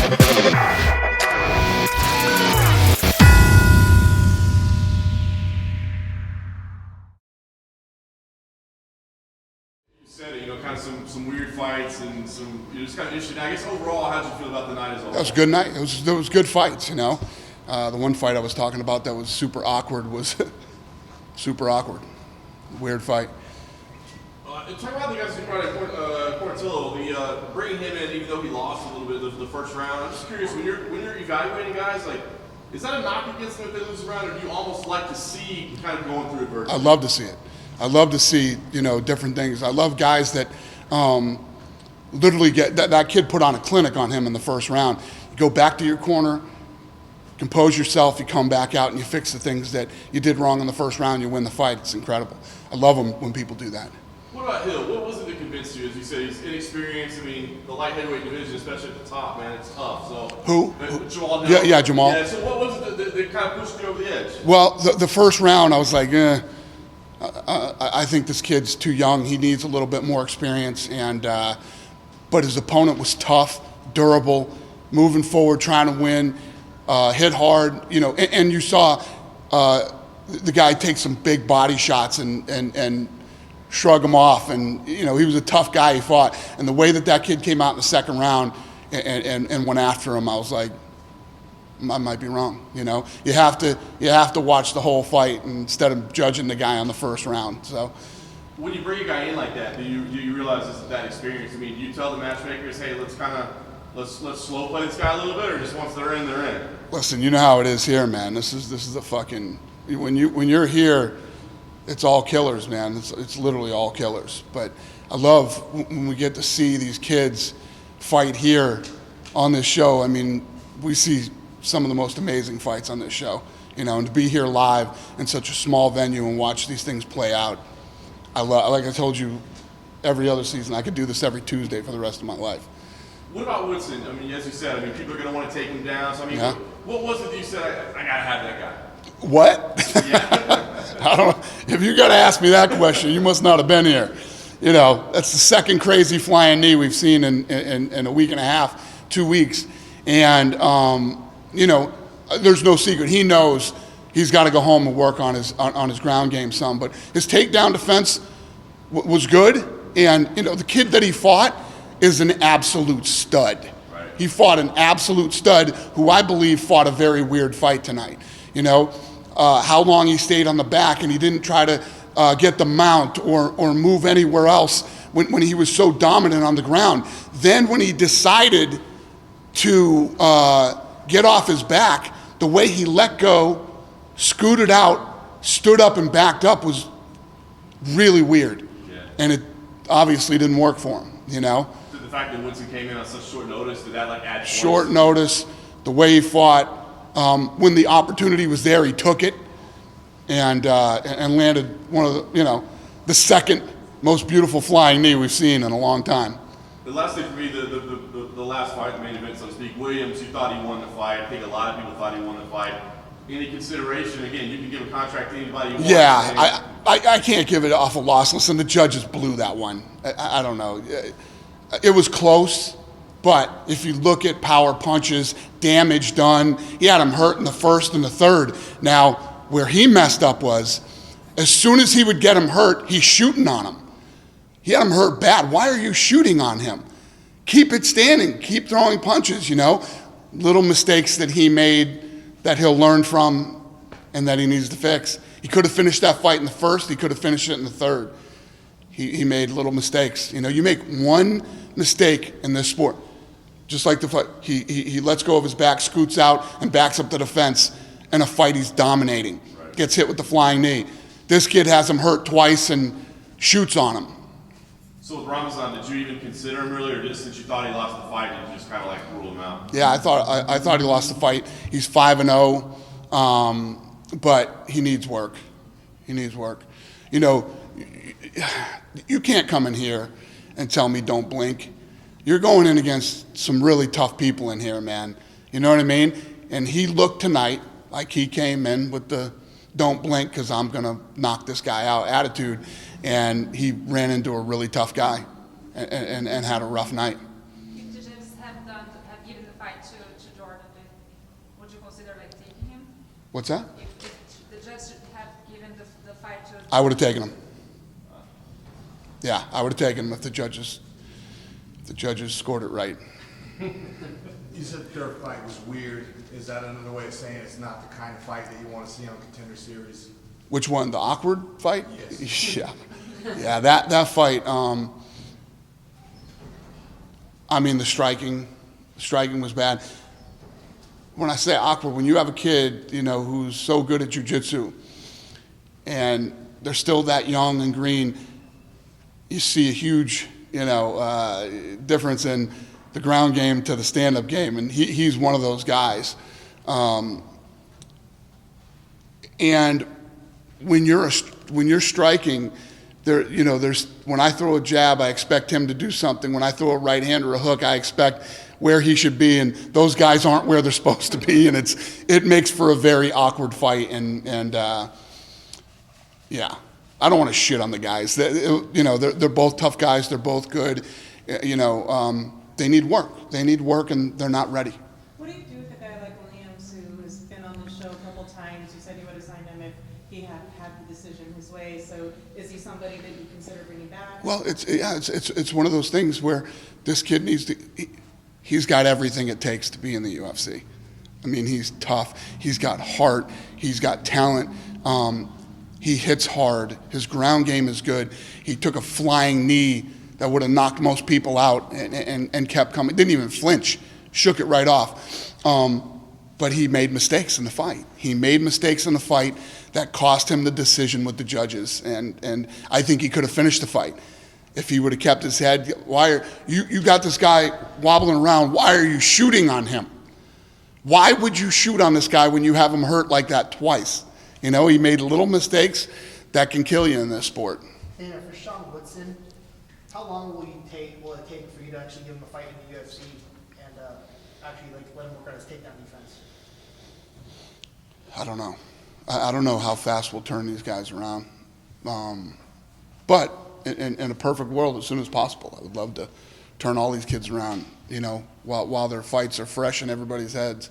Said it, kind of some weird fights and some just kind of interesting. I guess overall, how did you feel about the night as well? That was a good night. There was good fights, The one fight I was talking about that was super awkward was super awkward. Weird fight. Talk about the guys who brought in Portillo, bringing him in, even though he lost a little bit the first round. I'm just curious, when you're evaluating guys, like, is that a knock against them if they lose a round, or do you almost like to see kind of going through adversity? I love to see it. I love to see, different things. I love guys that literally get that kid put on a clinic on him in the first round. You go back to your corner, compose yourself, you come back out and you fix the things that you did wrong in the first round, you win the fight. It's incredible. I love them when people do that. What about Hill? What was it that convinced you? As you said, he's inexperienced. I mean, the light heavyweight division, especially at the top, man, it's tough. So Who? Jamal Hill. Yeah, Jamal. Yeah, so what was it that kind of pushed you over the edge? Well, the first round, I was like, I think this kid's too young. He needs a little bit more experience. But his opponent was tough, durable, moving forward, trying to win, hit hard. And you saw the guy take some big body shots and shrug him off. And he was a tough guy. He fought, and the way that kid came out in the second round and went after him, I was like, I might be wrong. You have to watch the whole fight instead of judging the guy on the first round. So, when you bring a guy in like that, do you realize this is that experience? I mean, do you tell the matchmakers, hey, let's slow play this guy a little bit, or just once they're in, they're in? Listen, you know how it is here, man. This is a fucking when you're here, it's all killers, man. It's literally all killers. But I love when we get to see these kids fight here on this show. I mean, we see some of the most amazing fights on this show, and to be here live in such a small venue and watch these things play out. Like I told you, every other season, I could do this every Tuesday for the rest of my life. What about Woodson? I mean, as you said, people are going to want to take him down. So, yeah. What was it that you said, I got to have that guy? What? Yeah. I don't know. If you got to ask me that question, you must not have been here. That's the second crazy flying knee we've seen in a week and a half, 2 weeks. And, there's no secret. He knows he's got to go home and work on his ground game some. But his takedown defense was good. And, the kid that he fought is an absolute stud. Right. He fought an absolute stud who I believe fought a very weird fight tonight. How long he stayed on the back and he didn't try to get the mount or move anywhere else when he was so dominant on the ground. Then when he decided to get off his back, the way he let go, scooted out, stood up and backed up was really weird. Yeah. And it obviously didn't work for him, So the fact that Woodson came in on such short notice, did that add points? Short notice, the way he fought, when the opportunity was there, he took it and landed one of the second most beautiful flying knee we've seen in a long time. The last thing for me, the last fight, the main event, so to speak, Williams, you thought he won the fight. I think a lot of people thought he won the fight. Any consideration? Again, you can give a contract to anybody you want. Yeah, I can't give it off a loss. Listen, the judges blew that one. I don't know. It was close, but if you look at power punches, damage done, he had him hurt in the first and the third. Now, where he messed up was, as soon as he would get him hurt, he's shooting on him. He had him hurt bad. Why are you shooting on him? Keep it standing. Keep throwing punches, Little mistakes that he made that he'll learn from and that he needs to fix. He could have finished that fight in the first. He could have finished it in the third. He made little mistakes. You make one mistake in this sport, just like the fight. He lets go of his back, scoots out, and backs up to the fence. In a fight, he's dominating. Right. Gets hit with the flying knee. This kid has him hurt twice and shoots on him. So with Ramazan, did you even consider him really, or just since you thought he lost the fight, you just kind of rule him out? Yeah, I thought he lost the fight. He's 5-0, but he needs work. He needs work. You can't come in here and tell me don't blink. You're going in against some really tough people in here, man. You know what I mean? And he looked tonight like he came in with the don't blink because I'm going to knock this guy out attitude. And he ran into a really tough guy and had a rough night. Judges have given fight to Jordan, then would you consider like taking him? What's that? If the judge had given the fight to I would have taken him. Yeah, I would have taken him if the judges scored it right. You said their fight was weird. Is that another way of saying it's not the kind of fight that you want to see on Contender Series? Which one? The awkward fight? Yes. Yeah. Yeah, that fight, I mean, the striking was bad. When I say awkward, when you have a kid, who's so good at jiu-jitsu and they're still that young and green, you see a huge, difference in the ground game to the stand-up game, and he's one of those guys. And when you're striking, there's when I throw a jab, I expect him to do something. When I throw a right hand or a hook, I expect where he should be, and those guys aren't where they're supposed to be, and it makes for a very awkward fight. And yeah, I don't want to shit on the guys. They're both tough guys. They're both good. They need work. They need work, and they're not ready. What do you do with a guy like Williams, who has been on the show a couple times? You said you would have signed him if he had the decision his way. So is he somebody that you consider bringing back? Well, it's one of those things where this kid needs to. He's got everything it takes to be in the UFC. I mean, he's tough. He's got heart. He's got talent. He hits hard. His ground game is good. He took a flying knee that would have knocked most people out and kept coming. Didn't even flinch. Shook it right off. But he made mistakes in the fight. He made mistakes in the fight that cost him the decision with the judges. And I think he could have finished the fight if he would have kept his head. Why are you got this guy wobbling around? Why are you shooting on him? Why would you shoot on this guy when you have him hurt like that twice? He made little mistakes that can kill you in this sport. And for Sean Woodson, how long will it take for you to actually give him a fight in the UFC and actually let him work on his takedown defense? I don't know. I don't know how fast we'll turn these guys around. But in a perfect world, as soon as possible, I would love to turn all these kids around, while their fights are fresh in everybody's heads.